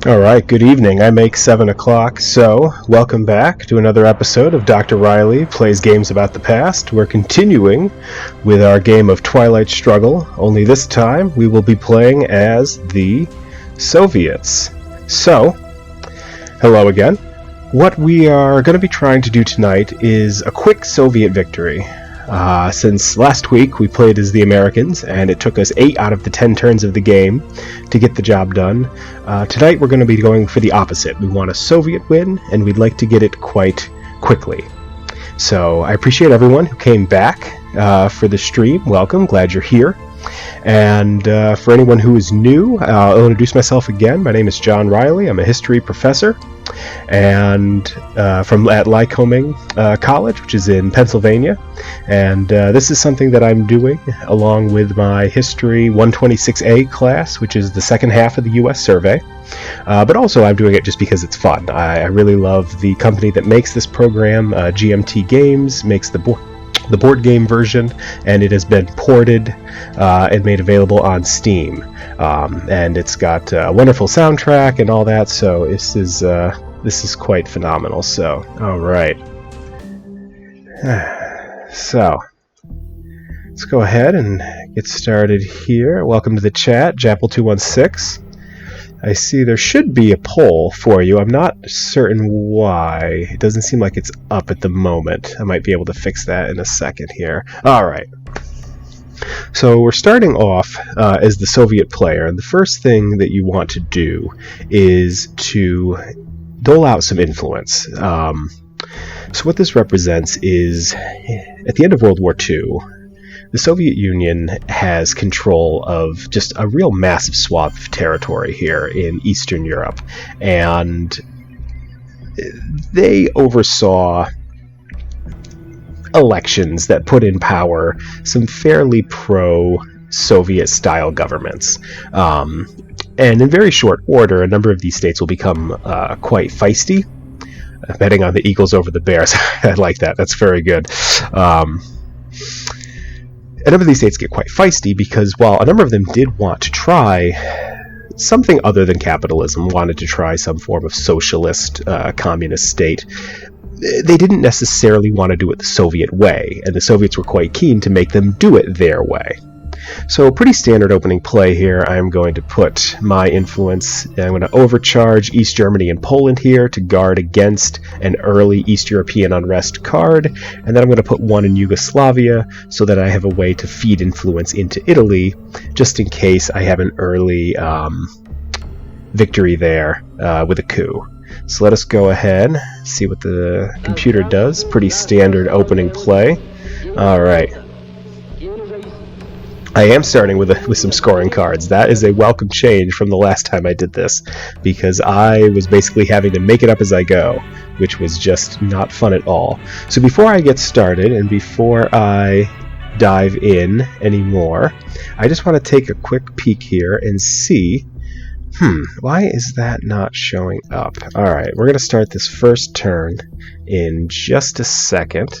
Alright, good evening. I make 7 o'clock, so welcome back to another episode of Dr. Riley Plays Games About the Past. We're continuing with our game of Twilight Struggle, only this time we will be playing as the Soviets. So, hello again. What we are going to be trying to do tonight is a quick Soviet victory. Since last week we played as the Americans, and it took us 8 out of the 10 turns of the game to get the job done. Tonight we're going to be going for the opposite. We want a Soviet win, and we'd like to get it quite quickly. So I appreciate everyone who came back for the stream. Welcome, glad you're here. And for anyone who is new, I'll introduce myself again. My name is John Riley. I'm a history professor and from at Lycoming College, which is in Pennsylvania. And this is something that I'm doing along with my History 126A class, which is the second half of the U.S. survey. But also I'm doing it just because it's fun. I really love the company that makes this program. GMT Games makes the board game version, and it has been ported and made available on Steam. And it's got a wonderful soundtrack and all that, so this is quite phenomenal. So, all right. So, let's go ahead and get started here. Welcome to the chat, Japple216. I see there should be a poll for you. I'm not certain why. It doesn't seem like it's up at the moment. I might be able to fix that in a second here. All right. So we're starting off as the Soviet player, and the first thing that you want to do is to dole out some influence. So what this represents is, at the end of World War II, the Soviet Union has control of just a real massive swath of territory here in Eastern Europe, and they oversaw elections that put in power some fairly pro-Soviet style governments. And in very short order, a number of these states will become quite feisty. Betting on the Eagles over the Bears. I like that. That's very good. A number of these states get quite feisty because while a number of them did want to try something other than capitalism, wanted to try some form of socialist, communist state, they didn't necessarily want to do it the Soviet way, and the Soviets were quite keen to make them do it their way. So pretty standard opening play here. I'm going to put my influence, I'm going to overcharge East Germany and Poland here to guard against an early East European unrest card, and then I'm going to put one in Yugoslavia so that I have a way to feed influence into Italy, just in case I have an early victory there with a coup. So let us go ahead, see what the computer does. Pretty standard opening play. Alright. I am starting with some scoring cards. That is a welcome change from the last time I did this, because I was basically having to make it up as I go, which was just not fun at all. So before I get started, and before I dive in anymore, I just want to take a quick peek here and see, why is that not showing up? Alright, we're going to start this first turn in just a second,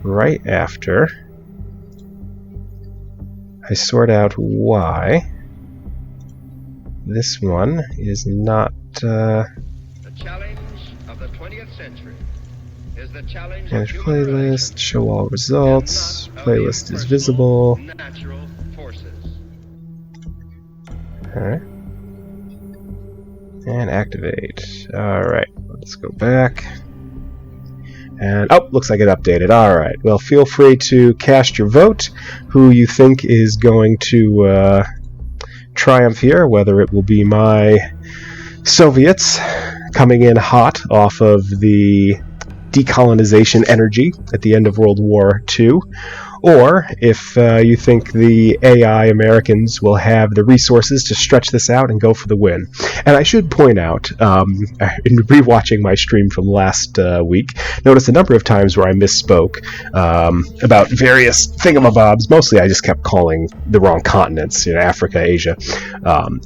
right after I sort out why this one is not. The challenge of the 20th century is the challenge manage playlist, show all results. Playlist is visible. Natural forces. Alright. And activate. Alright, let's go back. And, looks like it updated. Alright, well, feel free to cast your vote, who you think is going to triumph here, whether it will be my Soviets coming in hot off of the decolonization energy at the end of World War II, or if you think the AI Americans will have the resources to stretch this out and go for the win. And I should point out, in rewatching my stream from last week, noticed a number of times where I misspoke about various thingamabobs. Mostly I just kept calling the wrong continents, Africa, Asia.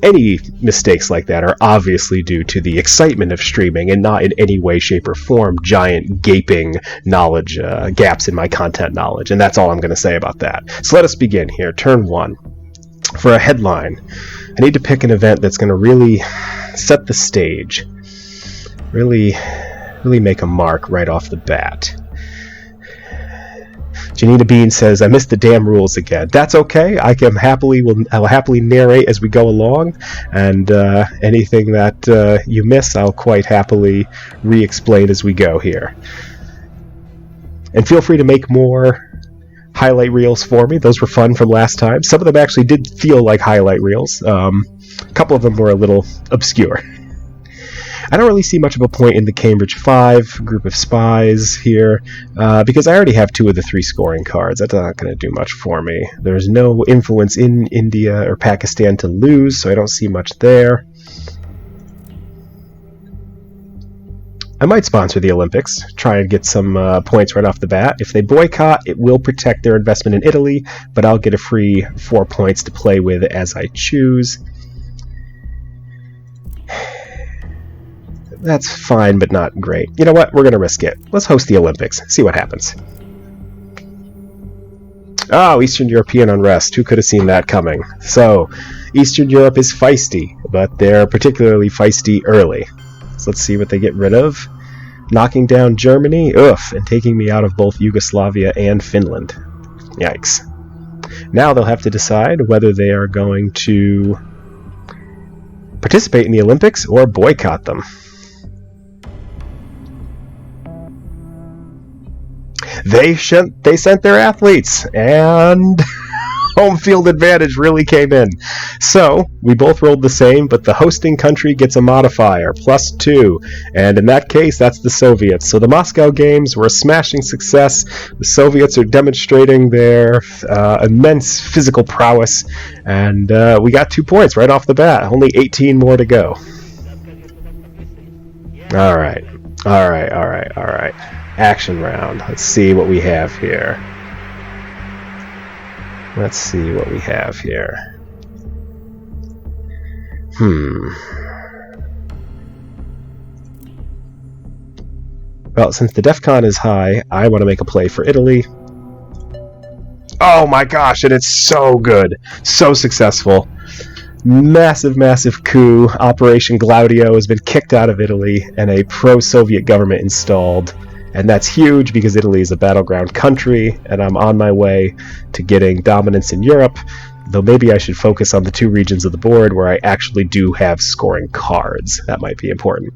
Any mistakes like that are obviously due to the excitement of streaming and not in any way, shape, or form giant, gaping knowledge gaps in my content knowledge. And that's all I'm going to say about that. So let us begin here. Turn 1. For a headline, I need to pick an event that's going to really set the stage. Really make a mark right off the bat. Janina Bean says, I missed the damn rules again. That's okay. I'll happily narrate as we go along, and anything that you miss, I'll quite happily re-explain as we go here. And feel free to make more highlight reels for me. Those were fun from last time. Some of them actually did feel like highlight reels. A couple of them were a little obscure. I don't really see much of a point in the Cambridge 5 group of spies here, because I already have 2 of the 3 scoring cards. That's not going to do much for me. There's no influence in India or Pakistan to lose, so I don't see much there. I might sponsor the Olympics, try and get some points right off the bat. If they boycott, it will protect their investment in Italy, but I'll get a free 4 points to play with as I choose. That's fine, but not great. You know what? We're going to risk it. Let's host the Olympics. See what happens. Oh, Eastern European unrest. Who could have seen that coming? So, Eastern Europe is feisty, but they're particularly feisty early. So let's see what they get rid of. Knocking down Germany, and taking me out of both Yugoslavia and Finland. Yikes. Now they'll have to decide whether they are going to participate in the Olympics or boycott them. They sent their athletes, and home field advantage really came in. So, we both rolled the same, but the hosting country gets a modifier, +2, and in that case, that's the Soviets. So the Moscow Games were a smashing success. The Soviets are demonstrating their immense physical prowess, and we got 2 points right off the bat. Only 18 more to go. Alright. Action round. Let's see what we have here. Well, since the DEFCON is high, I want to make a play for Italy. Oh my gosh, and it's so good. So successful. Massive coup. Operation Glaudio has been kicked out of Italy, and a pro-Soviet government installed. And that's huge because Italy is a battleground country, and I'm on my way to getting dominance in Europe, though maybe I should focus on the 2 regions of the board where I actually do have scoring cards. That might be important.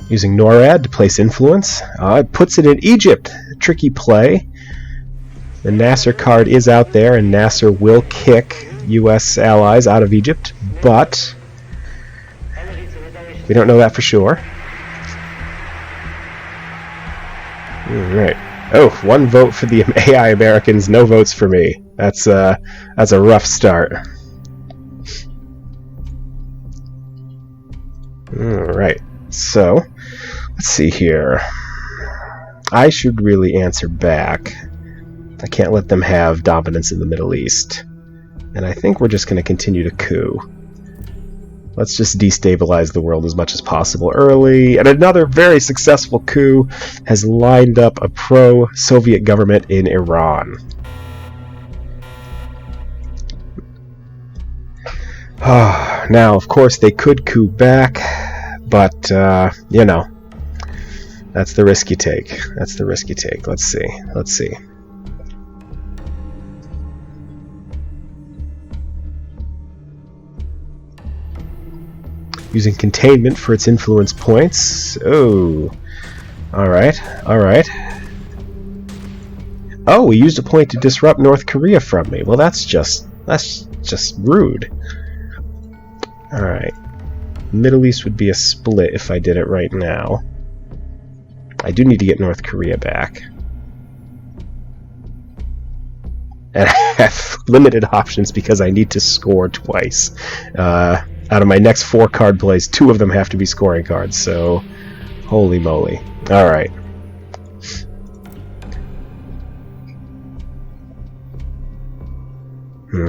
Using NORAD to place influence. It puts it in Egypt. Tricky play. The Nasser card is out there, and Nasser will kick U.S. allies out of Egypt, but we don't know that for sure. Alright. Oh, 1 vote for the AI Americans, no votes for me. That's a rough start. Alright, so, let's see here. I should really answer back. I can't let them have dominance in the Middle East. And I think we're just going to continue to coup. Let's just destabilize the world as much as possible early. And another very successful coup has lined up a pro-Soviet government in Iran. Now, of course, they could coup back, but, you know, that's the risk you take. Let's see. Using containment for its influence points. Oh. Alright. Oh, we used a point to disrupt North Korea from me. Well, that's just rude. Alright. Middle East would be a split if I did it right now. I do need to get North Korea back. And I have limited options because I need to score twice. Out of my next 4 card plays, 2 of them have to be scoring cards, so holy moly. Alright.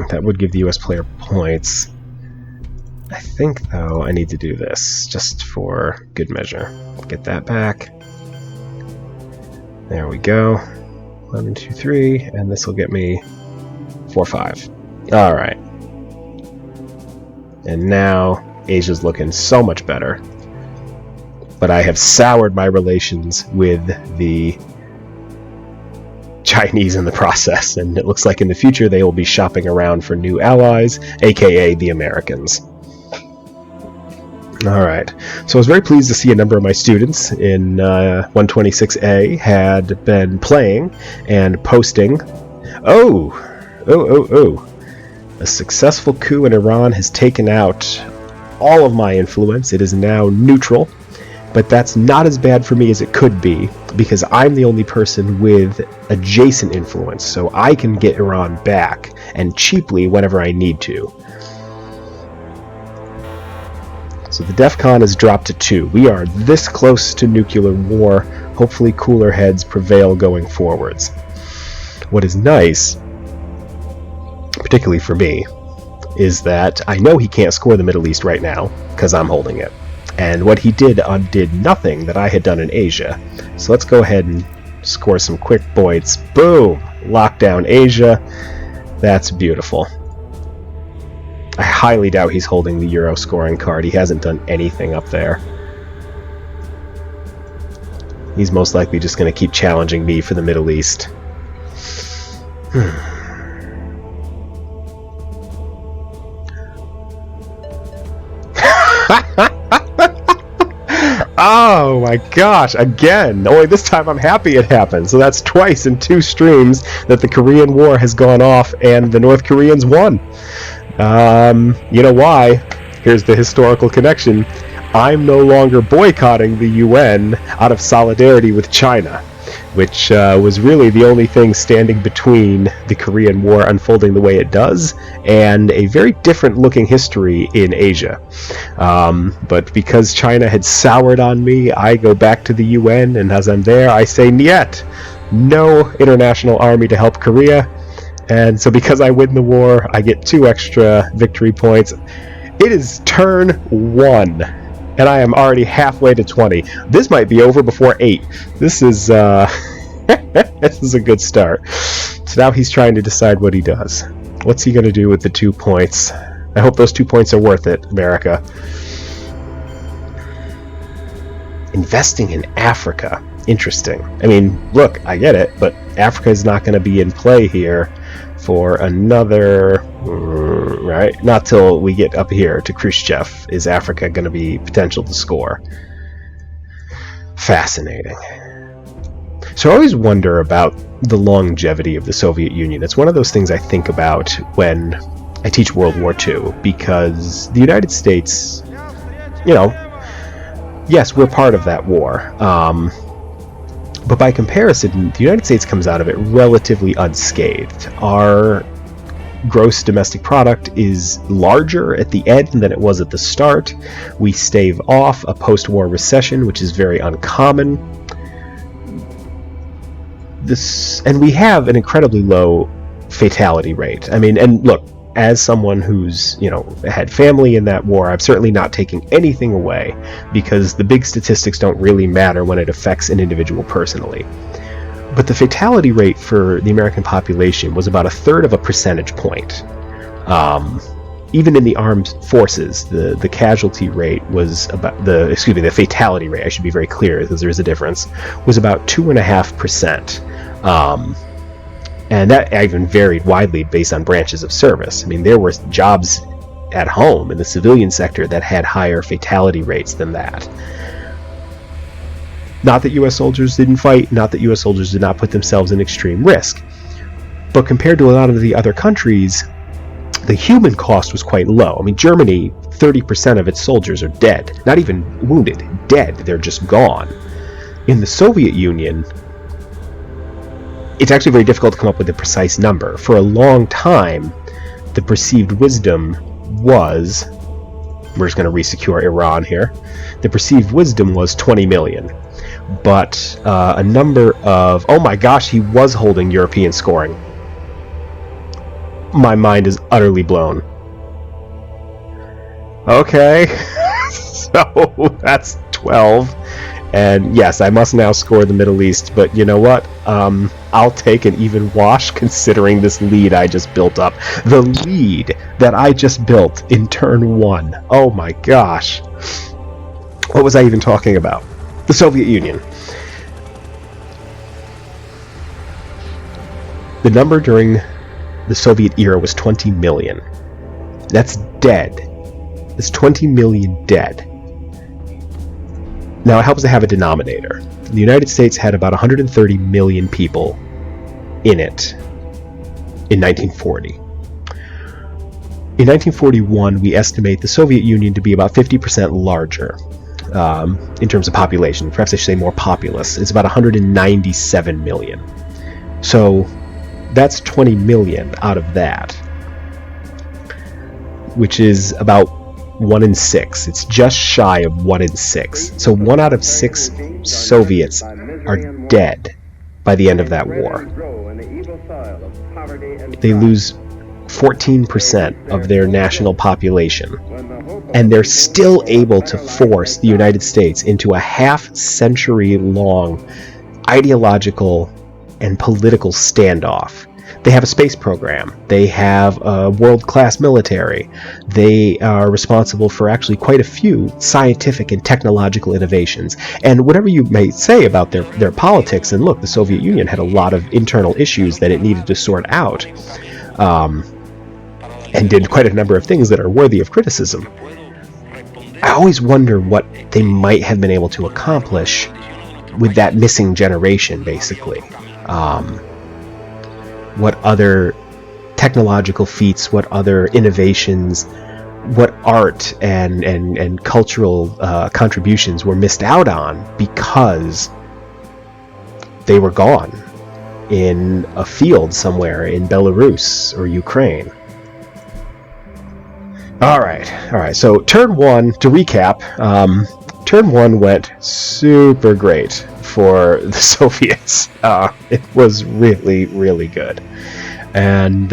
That would give the US player points. I think, though, I need to do this, just for good measure. Get that back. There we go. 1, 2, 3, and this will get me 4, 5. All right. And now Asia's looking so much better. But I have soured my relations with the Chinese in the process, and it looks like in the future they will be shopping around for new allies, aka the Americans. Alright, so I was very pleased to see a number of my students in 126A had been playing and posting. Oh! A successful coup in Iran has taken out all of my influence. It is now neutral. But that's not as bad for me as it could be, because I'm the only person with adjacent influence, so I can get Iran back, and cheaply whenever I need to. So the DEFCON has dropped to 2. We are this close to nuclear war. Hopefully cooler heads prevail going forwards. What is nice, particularly for me, is that I know he can't score the Middle East right now, because I'm holding it. And what he did undid nothing that I had done in Asia. So let's go ahead and score some quick points. Boom! Lock down Asia. That's beautiful. I highly doubt he's holding the Euro scoring card. He hasn't done anything up there. He's most likely just going to keep challenging me for the Middle East. Oh my gosh, again! Only this time I'm happy it happened. So that's twice in 2 streams that the Korean War has gone off and the North Koreans won. You know why? Here's the historical connection. I'm no longer boycotting the UN out of solidarity with China, which was really the only thing standing between the Korean War unfolding the way it does and a very different looking history in Asia. But because China had soured on me, I go back to the UN, and as I'm there, I say, "Niet! No international army to help Korea." And so because I win the war, I get 2 extra victory points. It is turn 1. And I am already halfway to 20. This might be over before 8. This is this is a good start. So now he's trying to decide what he does. What's he going to do with the 2 points? I hope those 2 points are worth it, America. Investing in Africa. Interesting. I mean, look, I get it, but Africa is not going to be in play here for another, right? Not till we get up here to Khrushchev is Africa going to be potential to score. Fascinating. So I always wonder about the longevity of the Soviet Union. It's one of those things I think about when I teach World War II, because the United States, you know, yes, we're part of that war. But by comparison, the United States comes out of it relatively unscathed. Our gross domestic product is larger at the end than it was at the start. We stave off a post-war recession, which is very uncommon. And we have an incredibly low fatality rate. I mean, and look, as someone who's, you know, had family in that war, I'm certainly not taking anything away, because the big statistics don't really matter when it affects an individual personally. But the fatality rate for the American population was about 1/3 of a percentage point. Even in the armed forces, the casualty rate was about the fatality rate, I should be very clear because there is a difference, was about 2.5%. And that even varied widely based on branches of service. I mean, there were jobs at home in the civilian sector that had higher fatality rates than that. Not that U.S. soldiers didn't fight, not that U.S. soldiers did not put themselves in extreme risk. But compared to a lot of the other countries, the human cost was quite low. I mean, Germany, 30% of its soldiers are dead. Not even wounded, dead. They're just gone. In the Soviet Union, it's actually very difficult to come up with a precise number. For a long time, the perceived wisdom was, we're just going to resecure Iran here, the perceived wisdom was 20 million. But a number of, oh my gosh, he was holding European scoring. My mind is utterly blown. Okay, so that's 12. And yes, I must now score the Middle East, but you know what? I'll take an even wash considering this lead I just built up. The lead that I just built in turn 1. Oh my gosh. What was I even talking about? The Soviet Union. The number during the Soviet era was 20 million. That's dead. That's 20 million dead. Now, it helps to have a denominator. The United States had about 130 million people in it in 1940. In 1941, we estimate the Soviet Union to be about 50% larger in terms of population. Perhaps I should say more populous. It's about 197 million. So that's 20 million out of that, which is about 1 in 6. It's just shy of 1 in 6. So 1 out of 6 Soviets are dead by the end of that war. They lose 14% of their national population, and they're still able to force the United States into a half-century-long ideological and political standoff. They have a space program. They have a world-class military. They are responsible for actually quite a few scientific and technological innovations. And whatever you may say about their politics, and look, the Soviet Union had a lot of internal issues that it needed to sort out, and did quite a number of things that are worthy of criticism. I always wonder what they might have been able to accomplish with that missing generation, basically. What other technological feats, what other innovations, what art and cultural contributions were missed out on because they were gone in a field somewhere in Belarus or Ukraine. Alright, so turn 1, to recap, turn 1 went super great for the Soviets. It was really, really good. And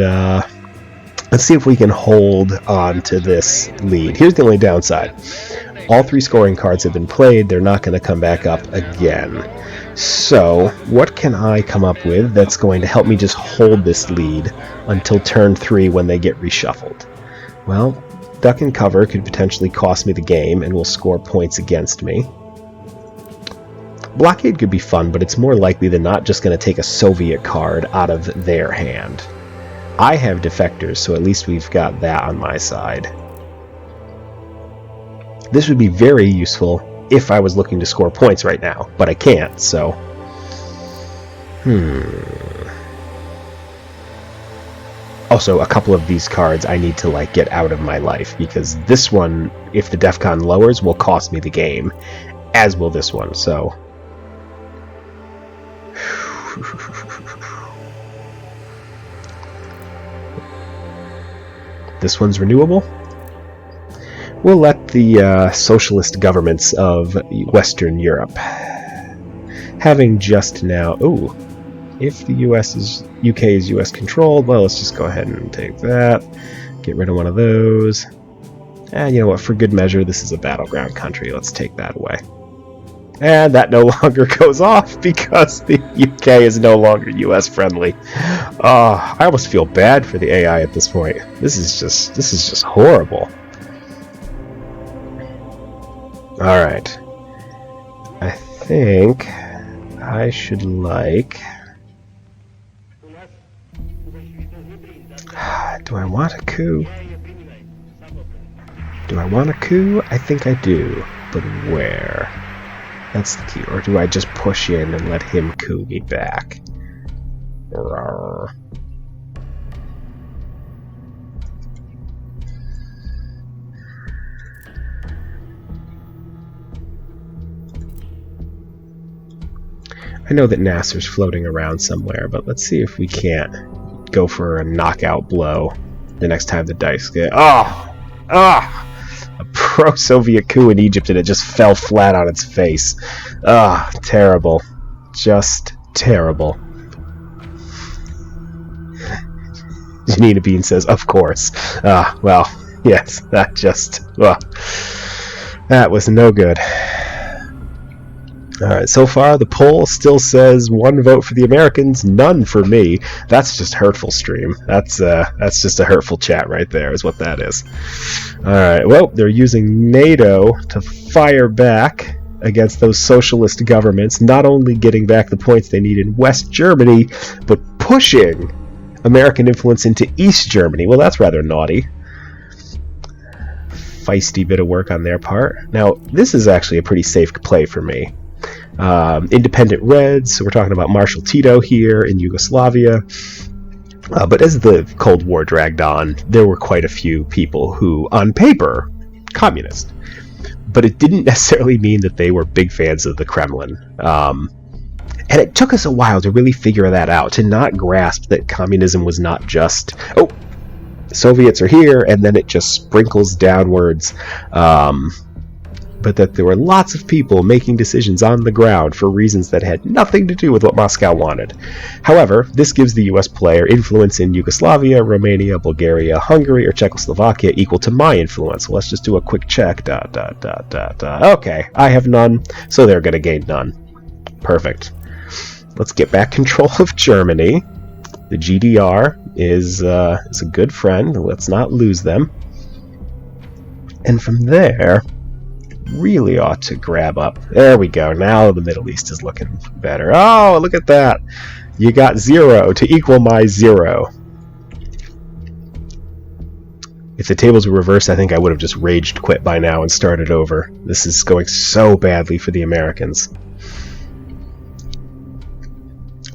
let's see if we can hold on to this lead. Here's the only downside. All 3 scoring cards have been played. They're not going to come back up again. So, what can I come up with that's going to help me just hold this lead until turn 3 when they get reshuffled? Well, duck and cover could potentially cost me the game and will score points against me. Blockade could be fun, but it's more likely than not just going to take a Soviet card out of their hand. I have defectors, so at least we've got that on my side. This would be very useful if I was looking to score points right now, but I can't, so... Also, a couple of these cards I need to get out of my life, because this one, if the DEFCON lowers, will cost me the game, as will this one, so... This one's renewable. We'll let the socialist governments of Western Europe, having just now... Ooh, if the UK is US controlled, well, let's just go ahead and take that. Get rid of one of those. And you know what, for good measure, this is a battleground country. Let's take that away. And that no longer goes off because the UK is no longer US friendly. I almost feel bad for the AI at this point. This is just horrible. Alright. I think I should do I want a coup? Do I want a coup? I think I do. But where? That's the key. Or do I just push in and let him coup me back? Rawr. I know that Nasser's floating around somewhere, but let's see if we can't go for a knockout blow the next time the dice get... A pro-Soviet coup in Egypt and it just fell flat on its face. Terrible. Just terrible. Janina Bean says, of course. Well, yes, that just... that was no good. Alright, so far the poll still says 1 vote for the Americans, none for me. That's just hurtful, stream. That's just a hurtful chat right there, is what that is. Alright, well, they're using NATO to fire back against those socialist governments, not only getting back the points they need in West Germany, but pushing American influence into East Germany. Well, that's rather naughty. Feisty bit of work on their part. Now, this is actually a pretty safe play for me. Independent Reds, so we're talking about Marshal Tito here in Yugoslavia. But as the Cold War dragged on, there were quite a few people who, on paper, communist. But it didn't necessarily mean that they were big fans of the Kremlin. And it took us a while to really figure that out, to not grasp that communism was not just, oh, Soviets are here, and then it just sprinkles downwards. But that there were lots of people making decisions on the ground for reasons that had nothing to do with what Moscow wanted. However, this gives the US player influence in Yugoslavia, Romania, Bulgaria, Hungary, or Czechoslovakia equal to my influence. Well, let's just do a quick check. Okay, I have none, so they're going to gain none. Perfect. Let's get back control of Germany. The GDR is a good friend. Let's not lose them. And from there, really ought to grab up. There we go. Now the Middle East is looking better. Oh, look at that. You got 0 to equal my 0. If the tables were reversed, I think I would have just raged quit by now and started over. This is going so badly for the Americans.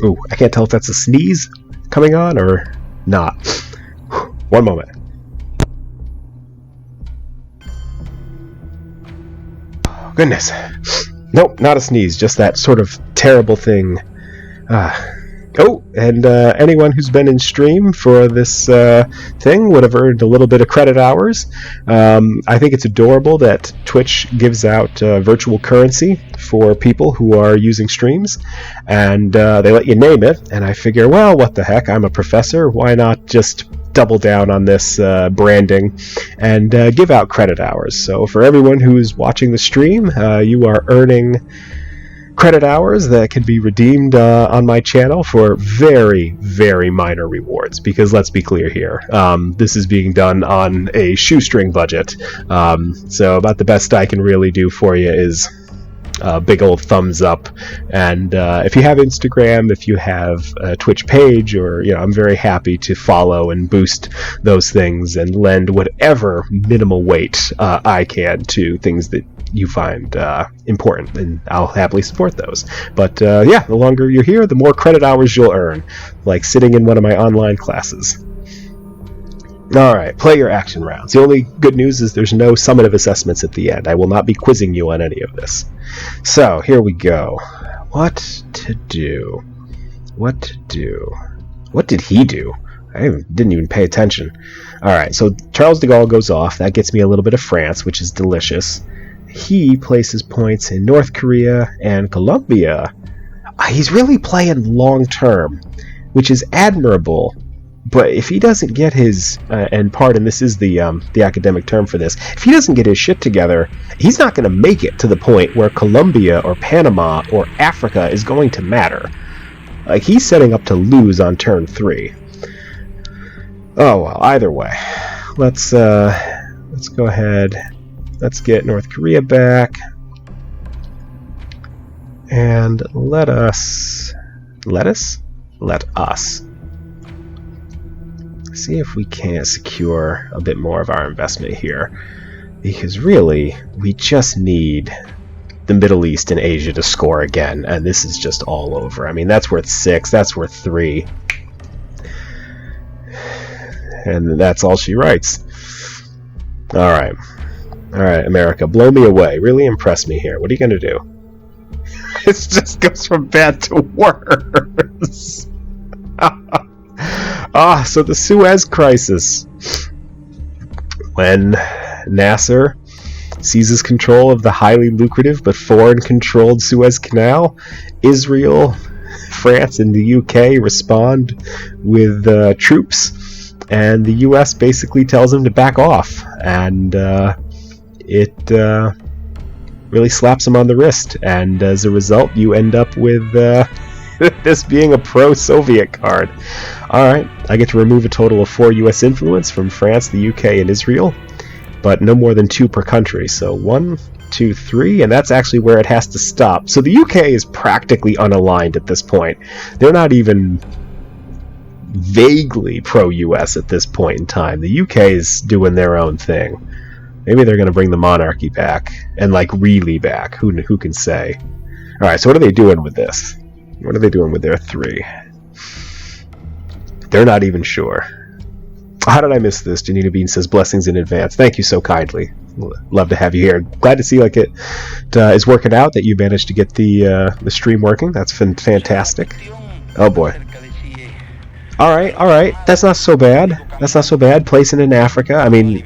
Ooh, I can't tell if that's a sneeze coming on or not. One moment. Goodness. Nope, not a sneeze, just that sort of terrible thing. Oh, and anyone who's been in stream for this thing would have earned a little bit of credit hours. I think it's adorable that Twitch gives out virtual currency for people who are using streams, and they let you name it, and I figure, well, what the heck, I'm a professor, why not just double down on this branding and give out credit hours. So for everyone who is watching the stream, you are earning credit hours that can be redeemed on my channel for very, very minor rewards, because let's be clear here, this is being done on a shoestring budget, so about the best I can really do for you is a big old thumbs up. And if you have Instagram, if you have a Twitch page, or I'm very happy to follow and boost those things and lend whatever minimal weight I can to things that you find important, and I'll happily support those. But yeah, the longer you're here, the more credit hours you'll earn, like sitting in one of my online classes. Alright, play your action rounds. The only good news is there's no summative assessments at the end. I will not be quizzing you on any of this. So, here we go. What to do? What to do? What did he do? I didn't even pay attention. Alright, so Charles de Gaulle goes off. That gets me a little bit of France, which is delicious. He places points in North Korea and Colombia. He's really playing long term, which is admirable. But if he doesn't get his, and pardon, this is the academic term for this, if he doesn't get his shit together, he's not going to make it to the point where Colombia or Panama or Africa is going to matter. Like, he's setting up to lose on turn 3. Oh well, either way. Let's go ahead. Let's get North Korea back. And let us see if we can't secure a bit more of our investment here, because really we just need the Middle East and Asia to score again, and this is just all over. I mean, that's worth 6, that's worth 3, and that's all she writes. Alright, America, blow me away, really impress me here. What are you gonna do? It just goes from bad to worse. So the Suez Crisis. When Nasser seizes control of the highly lucrative but foreign-controlled Suez Canal, Israel, France, and the UK respond with troops, and the US basically tells them to back off, and it really slaps him on the wrist, and as a result, you end up with this being a pro-Soviet card. Alright, I get to remove a total of 4 US influence from France, the UK, and Israel, but no more than 2 per country. So 1, 2, 3, and that's actually where it has to stop. So the UK is practically unaligned at this point. They're not even vaguely pro-US at this point in time. The UK is doing their own thing. Maybe they're going to bring the monarchy back, and like really back. Who can say? Alright, so what are they doing with this? What are they doing with their 3? They're not even sure. How did I miss this? Janina Bean says, blessings in advance. Thank you so kindly. Love to have you here. Glad to see like it is working out, that you managed to get the stream working. That's fantastic. Oh boy. Alright. That's not so bad. Placing in Africa. I mean,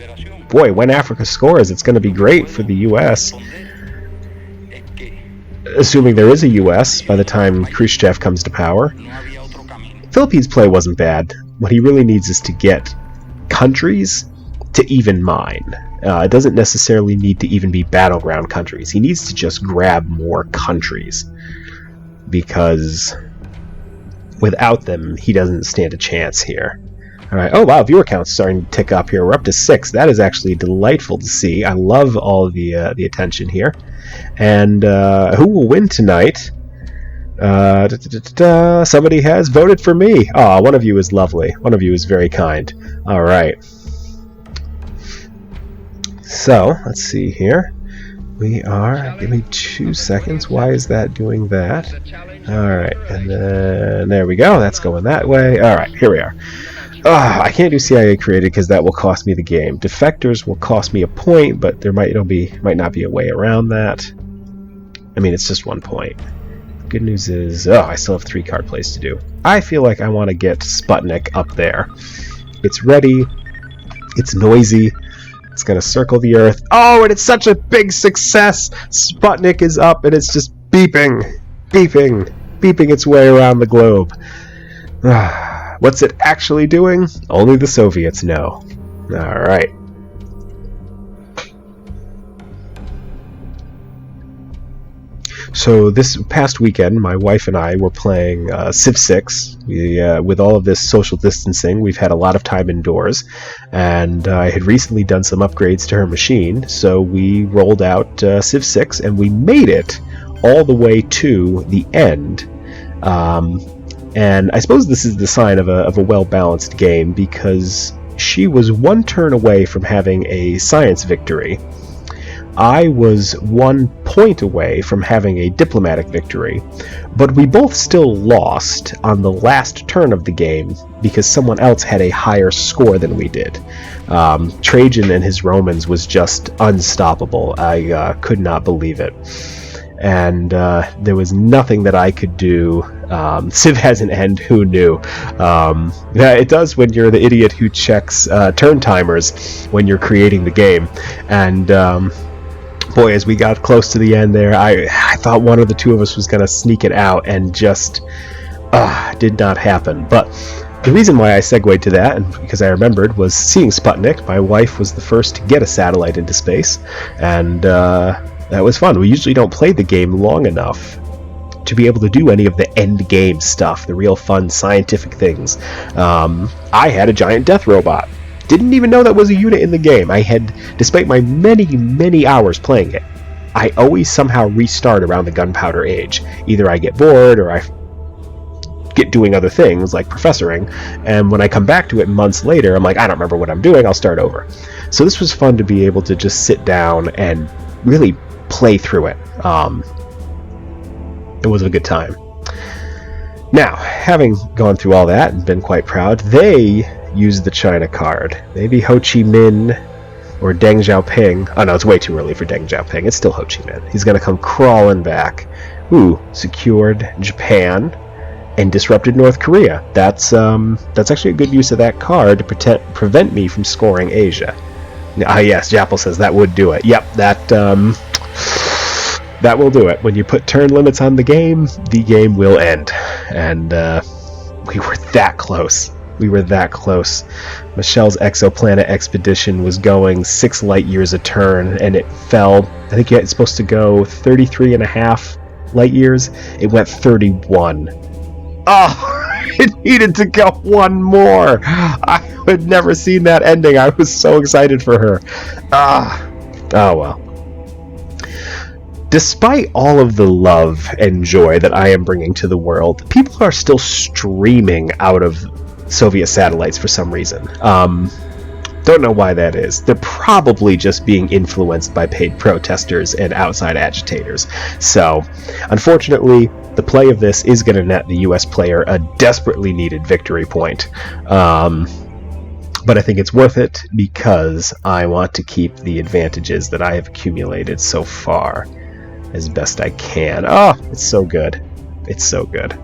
boy, when Africa scores, it's going to be great for the US. Assuming there is a US by the time Khrushchev comes to power. Philippines' play wasn't bad. What he really needs is to get countries to even mine. It doesn't necessarily need to even be battleground countries. He needs to just grab more countries, because without them, he doesn't stand a chance here. Alright, oh wow, viewer count's starting to tick up here. We're up to 6. That is actually delightful to see. I love all the attention here. And who will win tonight? Somebody has voted for me. Aw, one of you is lovely. One of you is very kind. Alright. So, let's see here. We are... Give me 2 seconds. Why is that doing that? Alright, and then... There we go. That's going that way. Alright, here we are. I can't do CIA created because that will cost me the game. Defectors will cost me a point, but there might not be a way around that. I mean, it's just 1 point. Good news is, I still have 3 card plays to do. I feel like I want to get Sputnik up there. It's ready. It's noisy. It's going to circle the Earth. Oh, and it's such a big success! Sputnik is up, and it's just beeping its way around the globe. What's it actually doing? Only the Soviets know. Alright. So this past weekend, my wife and I were playing Civ 6. With all of this social distancing, we've had a lot of time indoors, and I had recently done some upgrades to her machine, so we rolled out Civ 6, and we made it all the way to the end. And I suppose this is the sign of a well-balanced game, because she was 1 turn away from having a science victory. I was 1 point away from having a diplomatic victory, but we both still lost on the last turn of the game because someone else had a higher score than we did. Trajan and his Romans was just unstoppable. I could not believe it. And there was nothing that I could do. Civ has an end, who knew? It does when you're the idiot who checks turn timers when you're creating the game. And boy, as we got close to the end there, I thought one of the 2 of us was going to sneak it out, and just did not happen. But the reason why I segued to that, and because I remembered, was seeing Sputnik. My wife was the first to get a satellite into space, and that was fun. We usually don't play the game long enough to be able to do any of the end game stuff, the real fun scientific things. I had a giant death robot. Didn't even know that was a unit in the game. I had, despite my many hours playing it, I always somehow restart around the gunpowder age. Either I get bored, or I get doing other things, like professoring, and when I come back to it months later, I'm like, I don't remember what I'm doing, I'll start over. So this was fun to be able to just sit down and really play through it. It was a good time. Now, having gone through all that and been quite proud, they used the China card. Maybe Ho Chi Minh or Deng Xiaoping. Oh no, it's way too early for Deng Xiaoping. It's still Ho Chi Minh. He's going to come crawling back. Ooh, secured Japan and disrupted North Korea. That's actually a good use of that card to prevent me from scoring Asia. Yes, Jappel says that would do it. Yep, that will do it. When you put turn limits on the game will end. And we were that close. We were that close. Michelle's exoplanet expedition was going 6 light years a turn, and it fell. I think it's supposed to go 33 and a half light years. It went 31. Oh, it needed to go one more. I had never seen that ending. I was so excited for her. Oh well. Despite all of the love and joy that I am bringing to the world, people are still streaming out of Soviet satellites for some reason. Don't know why that is. They're probably just being influenced by paid protesters and outside agitators. So, unfortunately, the play of this is going to net the US player a desperately needed victory point. But I think it's worth it because I want to keep the advantages that I have accumulated so far as best I can. Oh, it's so good. It's so good.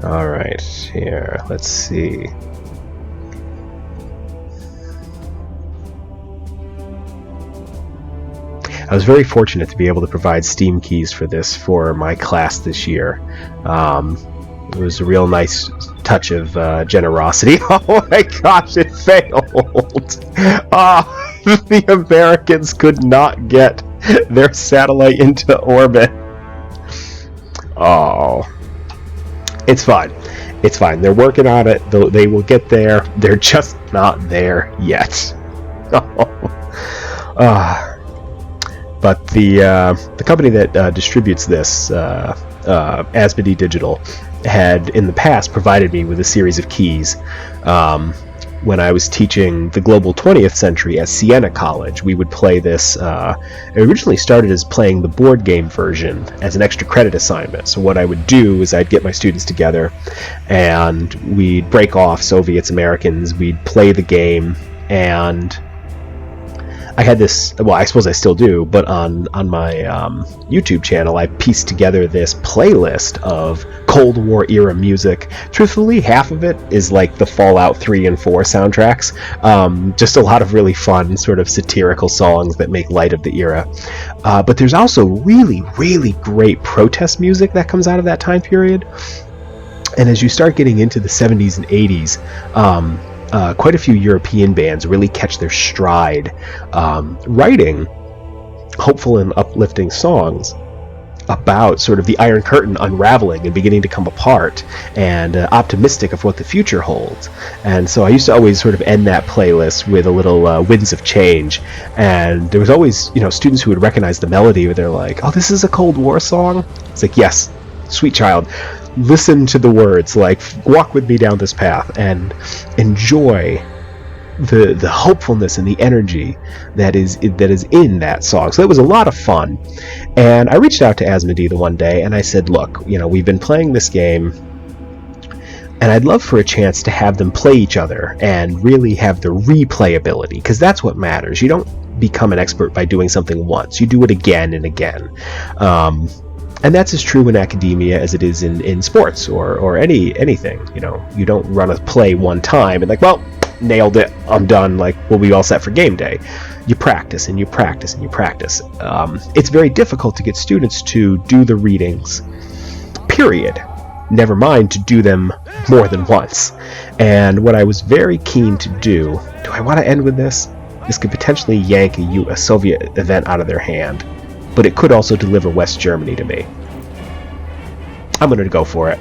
Alright, here, let's see. I was very fortunate to be able to provide Steam keys for this for my class this year. It was a real nice touch of generosity. Oh my gosh, it failed! The Americans could not get their satellite into orbit. Oh. It's fine. It's fine. They're working on it. They will get there. They're just not there yet. But the company that distributes this, Asmodee Digital, had in the past provided me with a series of keys. When I was teaching the Global 20th Century at Siena College, we would play this. It originally started as playing the board game version as an extra credit assignment. So what I would do is I'd get my students together, and we'd break off Soviets, Americans, we'd play the game, and I had this, well, I suppose I still do, but on my YouTube channel, I pieced together this playlist of Cold War era music. Truthfully, half of it is like the Fallout 3 and 4 soundtracks. Just a lot of really fun, sort of satirical songs that make light of the era. But there's also really, really great protest music that comes out of that time period. And as you start getting into the 70s and 80s, quite a few European bands really catch their stride, writing hopeful and uplifting songs about sort of the Iron Curtain unraveling and beginning to come apart, and optimistic of what the future holds. And so I used to always sort of end that playlist with a little Winds of Change, and there was always, students who would recognize the melody, where they're like, oh, this is a Cold War song? It's like, yes, sweet child. Listen to the words, like, walk with me down this path and enjoy the hopefulness and the energy that is in that song. So that was a lot of fun. And I reached out to Asmodee the one day and I said, look, we've been playing this game, and I'd love for a chance to have them play each other and really have the replayability, because that's what matters. You don't become an expert by doing something once. You do it again and again. And that's as true in academia as it is in sports or anything. You don't run a play one time and like, well, nailed it, I'm done, like, we'll be all set for game day. You practice and you practice and you practice. It's very difficult to get students to do the readings, period. Never mind to do them more than once. And what I was very keen to do I want to end with this? This could potentially yank a Soviet event out of their hand, but it could also deliver West Germany to me. I'm going to go for it.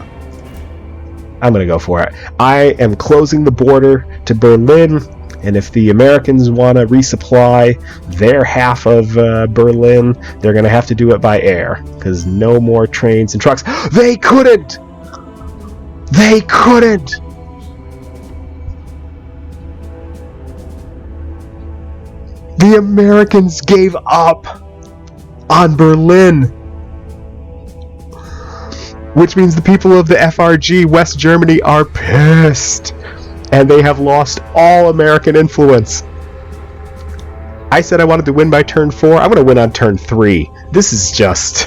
I am closing the border to Berlin, and if the Americans want to resupply their half of Berlin, they're going to have to do it by air, because no more trains and trucks. They couldn't! The Americans gave up on Berlin, which means the people of the FRG, West Germany, are pissed, and they have lost all American influence. I said I wanted to win by turn 4. I'm going to win on turn 3. This is just...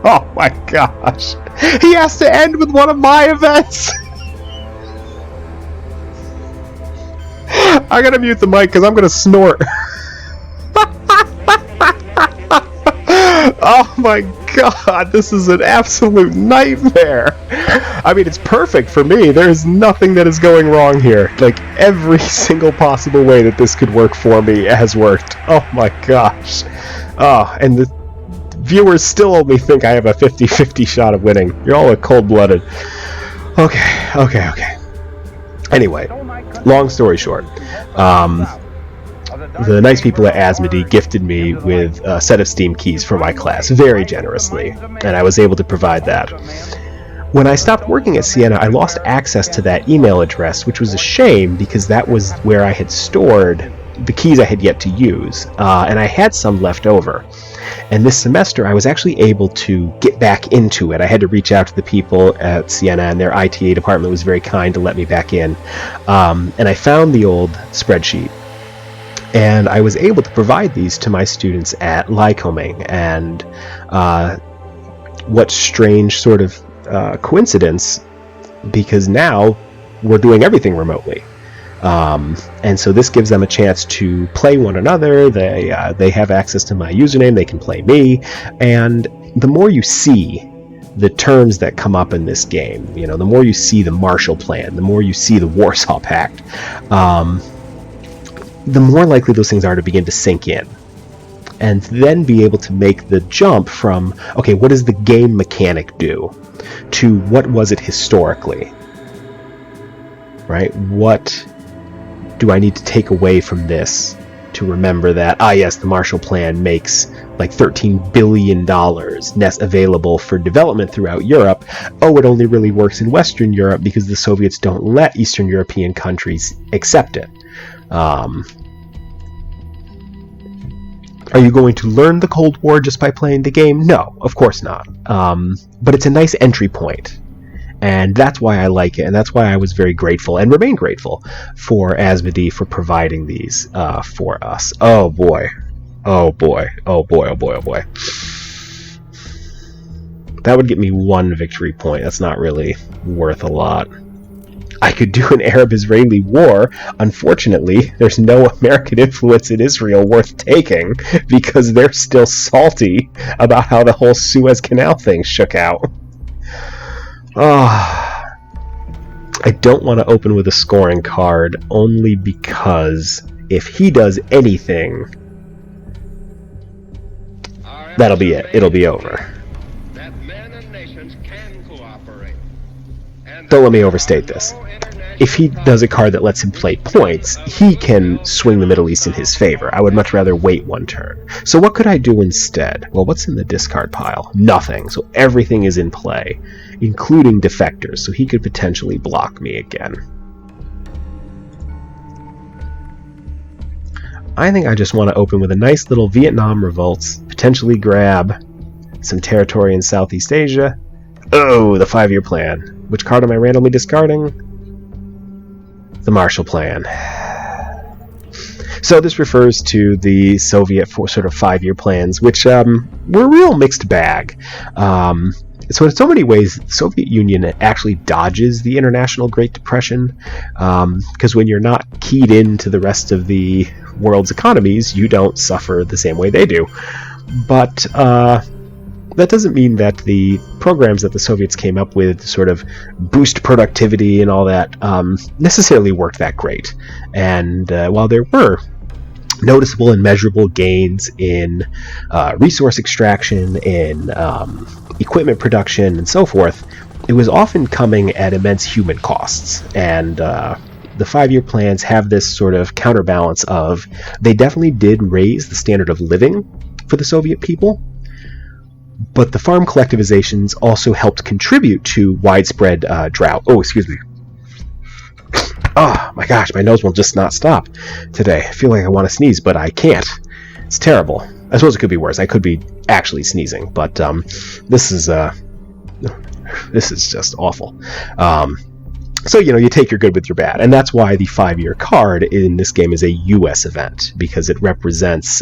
oh my gosh. He has to end with one of my events. I gotta mute the mic because I'm going to snort. Oh my god, this is an absolute nightmare. I mean, it's perfect for me. There is nothing that is going wrong here. Like, every single possible way that this could work for me has worked. Oh my gosh. Oh, and the viewers still only think I have a 50-50 shot of winning. You're all cold-blooded. Okay. Anyway, long story short, the nice people at Asmodee gifted me with a set of Steam keys for my class very generously, and I was able to provide that. When I stopped working at Siena, I lost access to that email address, which was a shame because that was where I had stored the keys I had yet to use, and I had some left over. And this semester, I was actually able to get back into it. I had to reach out to the people at Siena, and their ITA department was very kind to let me back in. And I found the old spreadsheet, and I was able to provide these to my students at Lycoming. And what strange sort of coincidence, because now we're doing everything remotely. And so this gives them a chance to play one another. They have access to my username. They can play me. And the more you see the terms that come up in this game, the more you see the Marshall Plan, the more you see the Warsaw Pact, the more likely those things are to begin to sink in. And then be able to make the jump from, okay, what does the game mechanic do, to what was it historically? Right? What do I need to take away from this to remember that, yes, the Marshall Plan makes like $13 billion available for development throughout Europe. Oh, it only really works in Western Europe because the Soviets don't let Eastern European countries accept it. Are you going to learn the Cold War just by playing the game? No, of course not. But it's a nice entry point. And that's why I like it, and that's why I was very grateful, and remain grateful, for Asmodee for providing these for us. Oh boy. That would get me 1 victory point. That's not really worth a lot. I could do an Arab-Israeli war. Unfortunately, there's no American influence in Israel worth taking, because they're still salty about how the whole Suez Canal thing shook out. I don't want to open with a scoring card, only because if he does anything, that'll be it. It'll be over. Don't let me overstate this. If he does a card that lets him play points, he can swing the Middle East in his favor. I would much rather wait 1 turn. So what could I do instead? Well, what's in the discard pile? Nothing. So everything is in play, including defectors, so he could potentially block me again. I think I just want to open with a nice little Vietnam revolts, potentially grab some territory in Southeast Asia. Oh, the 5-year plan. Which card am I randomly discarding? The Marshall Plan. So this refers to the Soviet sort of 5-year plans, which were a real mixed bag. So in so many ways, the Soviet Union actually dodges the International Great Depression, because when you're not keyed into the rest of the world's economies, you don't suffer the same way they do. But that doesn't mean that the programs that the Soviets came up with to sort of boost productivity and all that necessarily worked that great. And while there were noticeable and measurable gains in resource extraction, in equipment production, and so forth, it was often coming at immense human costs. And the 5-year plans have this sort of counterbalance of, they definitely did raise the standard of living for the Soviet people, but the farm collectivizations also helped contribute to widespread drought. Oh, excuse me. Oh my gosh, my nose will just not stop today. I feel like I want to sneeze, but I can't. It's terrible. I suppose it could be worse. I could be actually sneezing, but this is just awful. So, you take your good with your bad. And that's why the 5-year card in this game is a US event, because it represents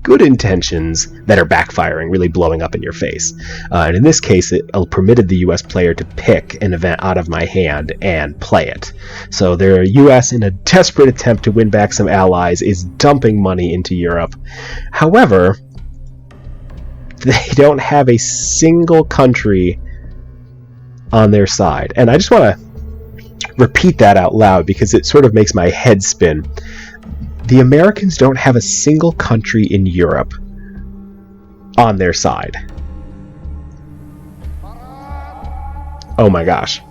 good intentions that are backfiring, really blowing up in your face. And in this case, it permitted the US player to pick an event out of my hand and play it. So the US, in a desperate attempt to win back some allies, is dumping money into Europe. However, They don't have a single country on their side. And I just want to repeat that out loud because it sort of makes my head spin. The Americans don't have a single country in Europe on their side. Oh my gosh.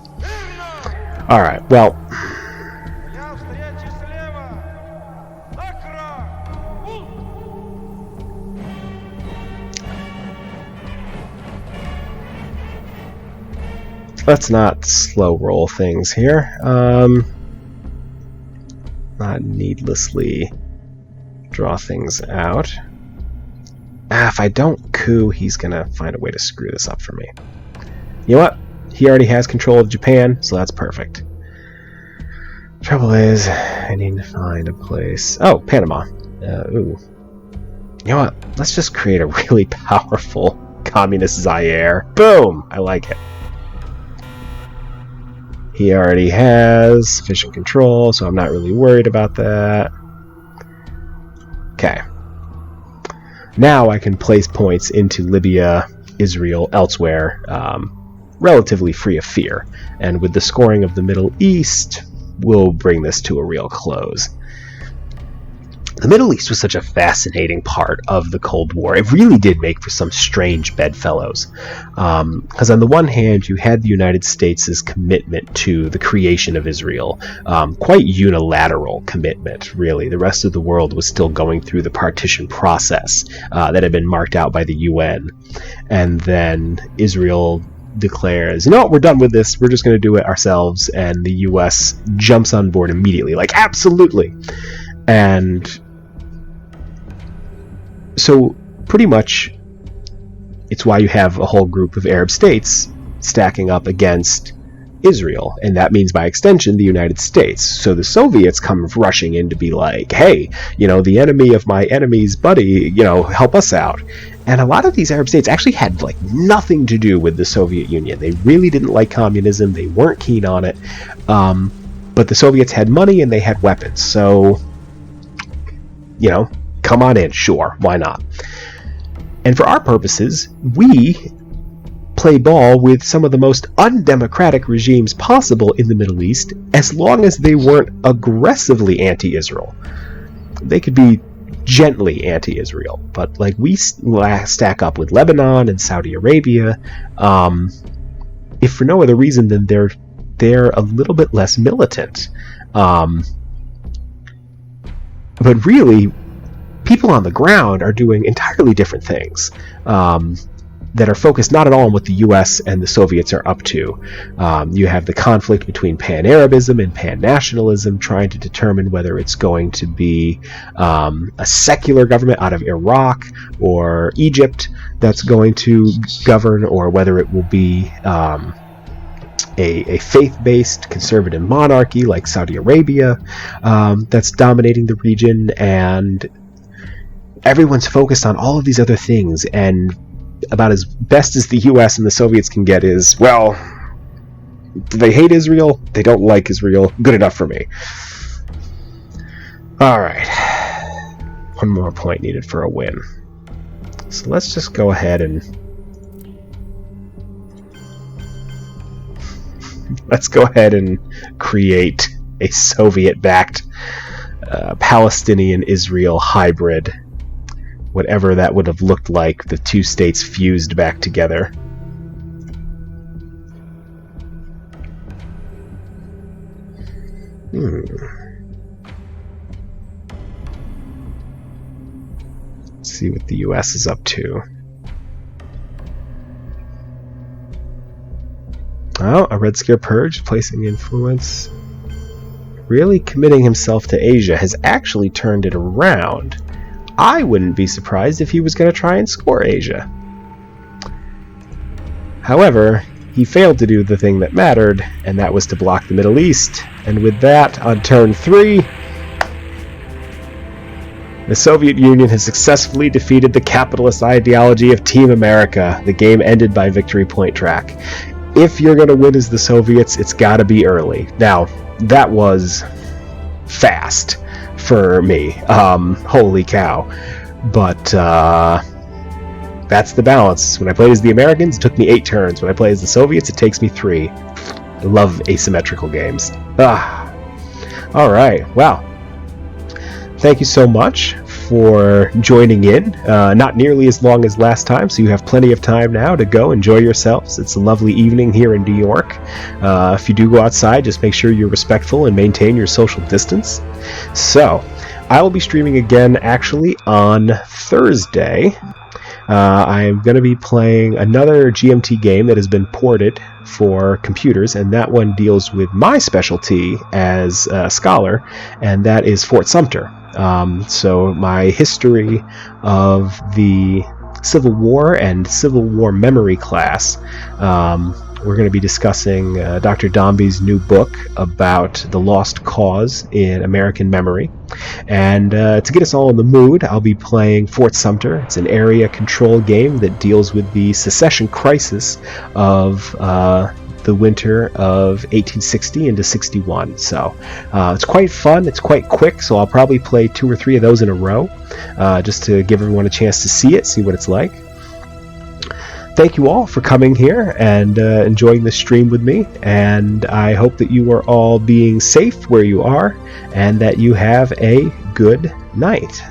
Alright, well. Let's not slow roll things here. Not needlessly draw things out. If I don't coup, he's gonna find a way to screw this up for me. You know what? He already has control of Japan, so that's perfect. Trouble is, I need to find a place. Oh, Panama. Ooh. You know what? Let's just create a really powerful communist Zaire. Boom! I like it. He already has sufficient control, so I'm not really worried about that. Okay. Now I can place points into Libya, Israel, elsewhere, relatively free of fear. And with the scoring of the Middle East, we'll bring this to a real close. The Middle East was such a fascinating part of the Cold War. It really did make for some strange bedfellows. Because on the one hand, you had the United States' commitment to the creation of Israel. Quite unilateral commitment, really. The rest of the world was still going through the partition process that had been marked out by the UN. And then Israel declares, you know what, we're done with this. We're just going to do it ourselves. And the US jumps on board immediately. Like, absolutely. And so pretty much it's why you have a whole group of Arab states stacking up against Israel, and that means by extension the United States. So the Soviets come rushing in to be like, hey, you know, the enemy of my enemy's buddy, you know, help us out. And a lot of these Arab states actually had like nothing to do with the Soviet Union. They really didn't like communism. They weren't keen on it. But the Soviets had money and they had weapons. So, you know, come on in, sure, why not? And for our purposes, we play ball with some of the most undemocratic regimes possible in the Middle East, as long as they weren't aggressively anti-Israel. They could be gently anti-Israel, but like we stack up with Lebanon and Saudi Arabia, if for no other reason than they're a little bit less militant. But really, people on the ground are doing entirely different things that are focused not at all on what the US and the Soviets are up to. You have the conflict between pan-Arabism and pan-nationalism, trying to determine whether it's going to be a secular government out of Iraq or Egypt that's going to govern, or whether it will be a faith-based conservative monarchy like Saudi Arabia that's dominating the region. And everyone's focused on all of these other things, and about as best as the US and the Soviets can get is, well, they hate Israel, they don't like Israel, good enough for me. Alright, one more point needed for a win. So let's just go ahead and create a Soviet-backed Palestinian-Israel hybrid, whatever that would have looked like, the two states fused back together. Let's see what the US is up to. Oh, a Red Scare Purge, placing influence. Really committing himself to Asia has actually turned it around. I wouldn't be surprised if he was going to try and score Asia. However, he failed to do the thing that mattered, and that was to block the Middle East. And with that, on turn 3, the Soviet Union has successfully defeated the capitalist ideology of Team America. The game ended by victory point track. If you're going to win as the Soviets, it's got to be early. Now, that was fast for me. Holy cow. But That's the balance. When I played as the Americans, it took me 8 turns. When I play as the Soviets, it takes me 3. I love asymmetrical games. Alright, wow. Thank you so much for joining in. Not nearly as long as last time, so you have plenty of time now to go enjoy yourselves. It's a lovely evening here in New York. If you do go outside, just make sure you're respectful and maintain your social distance. So, I will be streaming again actually on Thursday. I'm going to be playing another GMT game that has been ported for computers, and that one deals with my specialty as a scholar, and that is Fort Sumter. So my history of the Civil War and Civil War memory class. We're going to be discussing Dr. Dombey's new book about the lost cause in American memory. And to get us all in the mood, I'll be playing Fort Sumter. It's an area control game that deals with the secession crisis of the winter of 1860 into 61. So it's quite fun. It's quite quick, so I'll probably play 2 or 3 of those in a row just to give everyone a chance to see it, see what it's like. Thank you all for coming here and enjoying this stream with me, and I hope that you are all being safe where you are and that you have a good night.